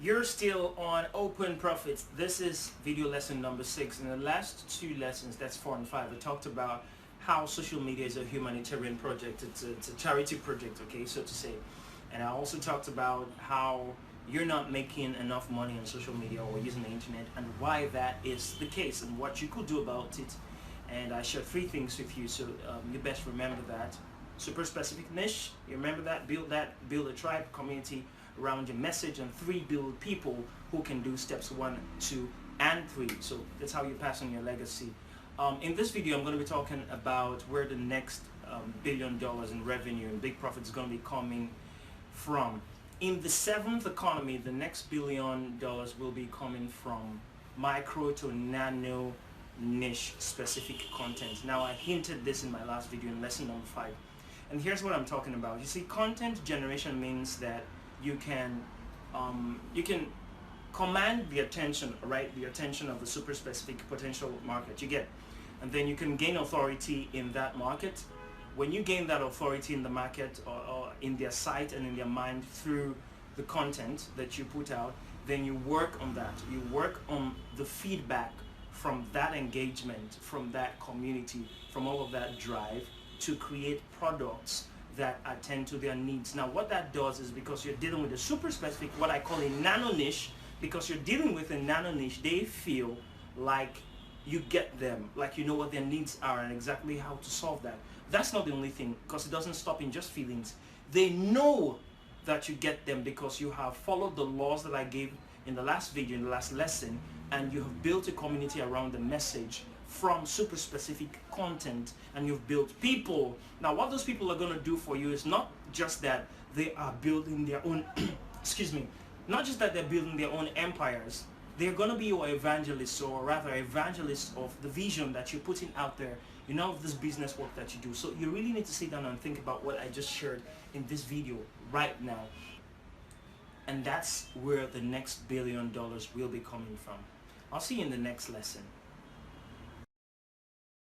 You're still on OpenProfit. This is video lesson number 6. In the last 2 lessons, that's 4 and 5, I talked about how social media is a humanitarian project. It's a charity project, okay, so to say. And I also talked about how you're not making enough money on social media or using the internet, and why that is the case and what you could do about it. And I shared 3 things with you, so you best remember that. Super specific niche, you remember that, build a tribe, community around your message, and 3, build people who can do steps 1, 2, and 3. So that's how you pass on your legacy. In this video, I'm going to be talking about where the next $1 billion in revenue and big profit is going to be coming from. In the 7th economy, the next $1 billion will be coming from micro to nano niche specific content. Now, I hinted this in my last video in lesson number 5. And here's what I'm talking about. You see, content generation means that you can command the attention, right? The attention of the super specific potential market you get. And then you can gain authority in that market. When you gain that authority in the market or in their sight and in their mind through the content that you put out, then you work on that. You work on the feedback from that engagement, from that community, from all of that drive to create products that attend to their needs. Now, what that does is, because you're dealing with a super specific, what I call a nano niche, because you're dealing with a nano niche, they feel like you get them, like you know what their needs are and exactly how to solve that. That's not the only thing, because it doesn't stop in just feelings. They know that you get them because you have followed the laws that I gave in the last video, in the last lesson, and you have built a community around the message from super specific content, and you've built people. Now, what those people are going to do for you is not just that they are building their own excuse me, not just that they're building their own empires. They're going to be your evangelists, or rather evangelists of the vision that you're putting out there, you know, of this business work that you do. So you really need to sit down and think about what I just shared in this video right now. And that's where the next $1 billion will be coming from. I'll see you in the next lesson.